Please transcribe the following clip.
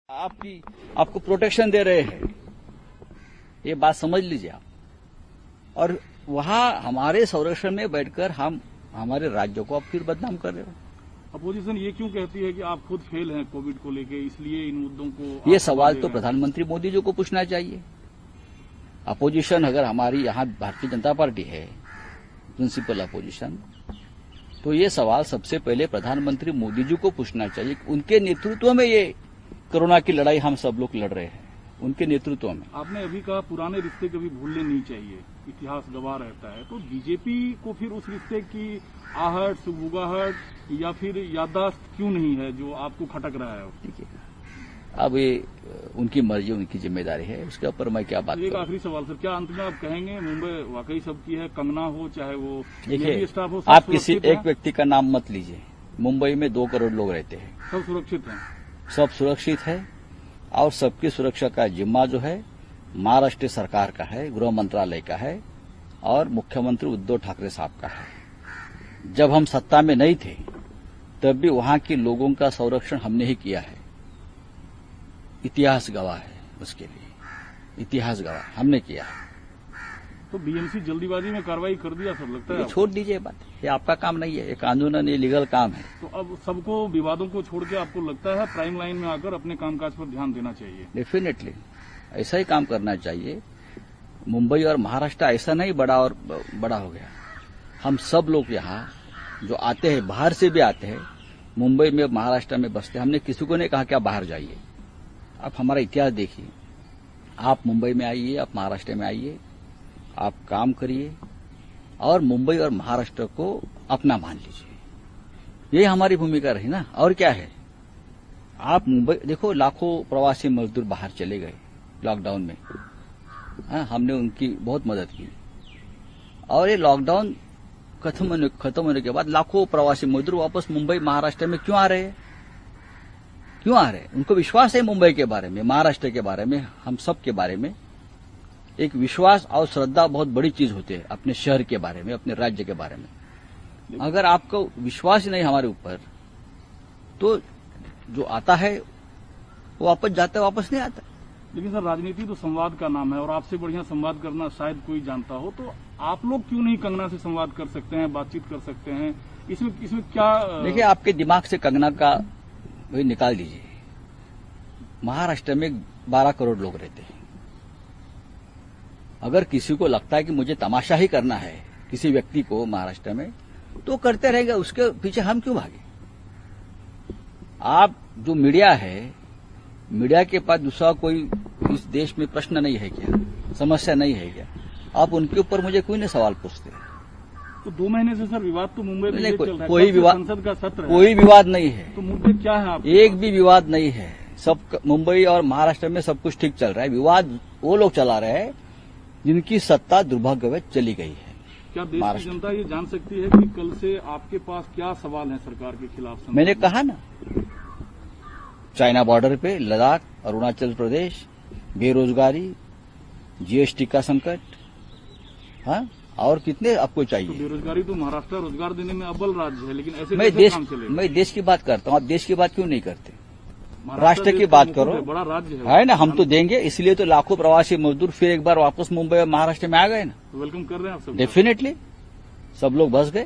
आपको प्रोटेक्शन दे रहे हैं, ये बात समझ लीजिए आप। और वहां हमारे संरक्षण में बैठकर हम हमारे राज्य को आप फिर बदनाम कर रहे हो। अपोजिशन ये क्यों कहती है कि आप खुद फेल हैं कोविड को लेके, इसलिए इन मुद्दों को ये सवाल तो प्रधानमंत्री मोदी जी को पूछना चाहिए। अपोजिशन अगर हमारी यहाँ भारतीय जनता पार्टी है प्रिंसिपल अपोजिशन, तो ये सवाल सबसे पहले प्रधानमंत्री मोदी जी को पूछना चाहिए। उनके नेतृत्व में ये कोरोना की लड़ाई हम सब लोग लड़ रहे हैं, उनके नेतृत्व में। आपने अभी कहा पुराने रिश्ते कभी भूलने नहीं चाहिए, इतिहास गवाह रहता है, तो बीजेपी को फिर उस रिश्ते की आहट, सुगबुगाहट या फिर याददाश्त क्यों नहीं है जो आपको खटक रहा है? ठीक है, अब ये उनकी मर्जी, उनकी जिम्मेदारी है, उसके ऊपर मैं क्या बात करूं। एक आखिरी सवाल सर, क्या अंत में आप कहेंगे मुंबई वाकई सबकी है, कंगना हो चाहे वो देखिए स्टाफ हो, आप किसी एक व्यक्ति का नाम मत लीजिए। मुंबई में 2 करोड़ लोग रहते हैं, सब सुरक्षित हैं, सब सुरक्षित है और सबकी सुरक्षा का जिम्मा जो है महाराष्ट्र सरकार का है, गृह मंत्रालय का है और मुख्यमंत्री उद्धव ठाकरे साहब का है। जब हम सत्ता में नहीं थे तब भी वहां के लोगों का संरक्षण हमने ही किया है। इतिहास गवाह है, उसके लिए इतिहास गवाह हमने किया है। तो बीएमसी जल्दीबाजी में कार्रवाई कर दिया सब लगता है। छोड़ दीजिए बात, ये आपका काम नहीं है, ये कानूनन ये लीगल काम है। तो अब सबको विवादों को छोड़ के आपको लगता है प्राइम लाइन में आकर अपने कामकाज पर ध्यान देना चाहिए? डेफिनेटली ऐसा ही काम करना चाहिए। मुंबई और महाराष्ट्र ऐसा नहीं बड़ा और बड़ा हो गया। हम सब लोग यहाँ जो आते हैं, बाहर से भी आते हैं, मुंबई में महाराष्ट्र में बसते हैं, हमने किसी को नहीं कहा कि आप बाहर जाइए। आप हमारा इतिहास देखिए, आप मुंबई में आइए, आप महाराष्ट्र में आइए, आप काम करिए और मुंबई और महाराष्ट्र को अपना मान लीजिए। ये हमारी भूमिका रही ना, और क्या है। आप मुंबई देखो, लाखों प्रवासी मजदूर बाहर चले गए लॉकडाउन में, हमने उनकी बहुत मदद की। और ये लॉकडाउन खत्म होने के बाद लाखों प्रवासी मजदूर वापस मुंबई महाराष्ट्र में क्यों आ रहे हैं? क्यों आ रहे हैं? उनको विश्वास है मुंबई के बारे में, महाराष्ट्र के बारे में, हम सब के बारे में। एक विश्वास और श्रद्धा बहुत बड़ी चीज होती है अपने शहर के बारे में, अपने राज्य के बारे में। अगर आपको विश्वास नहीं हमारे ऊपर, तो जो आता है वो वापस जाता है, वापस नहीं आता। लेकिन सर, राजनीति तो संवाद का नाम है और आपसे बढ़िया संवाद करना शायद कोई जानता हो, तो आप लोग क्यों नहीं कंगना से संवाद कर सकते हैं, बातचीत कर सकते हैं? इसमें क्या देखिए, आपके दिमाग से कंगना का वही निकाल दीजिए। महाराष्ट्र में 12 करोड़ लोग रहते हैं। अगर किसी को लगता है कि मुझे तमाशा ही करना है किसी व्यक्ति को महाराष्ट्र में, तो करते रहेगा, उसके पीछे हम क्यों भागे? आप जो मीडिया है, मीडिया के पास दूसरा कोई इस देश में प्रश्न नहीं है क्या, समस्या नहीं है क्या? आप उनके ऊपर मुझे कोई नहीं सवाल पूछते। तो 2 महीने से सर विवाद तो मुंबई में चल रहा है, कोई विवाद, संसद का सत्र है, कोई विवाद नहीं है। तो मुद्दे क्या है? आप एक भी विवाद नहीं है। सब मुंबई और महाराष्ट्र में सब कुछ ठीक चल रहा है। विवाद वो लोग चला रहे हैं जिनकी सत्ता दुर्भाग्यवश चली गई है। क्या देश की जनता ये जान सकती है कि कल से आपके पास क्या सवाल है सरकार के खिलाफ? मैंने कहा ना, चाइना बॉर्डर पे, लद्दाख, अरुणाचल प्रदेश, बेरोजगारी, जीएसटी का संकट, हाँ, और कितने आपको चाहिए? तो बेरोजगारी तो महाराष्ट्र रोजगार देने में अव्वल राज्य है, लेकिन ऐसे मैं देश की बात करता हूँ, आप देश की बात क्यों नहीं करते? राष्ट्र की बात करो। बड़ा राज्य है ना, हम तो देंगे, इसलिए तो लाखों प्रवासी मजदूर फिर एक बार वापस मुंबई और महाराष्ट्र में आ गए ना। वेलकम कर रहे हैं आप सब? डेफिनेटली, सब लोग बस गए।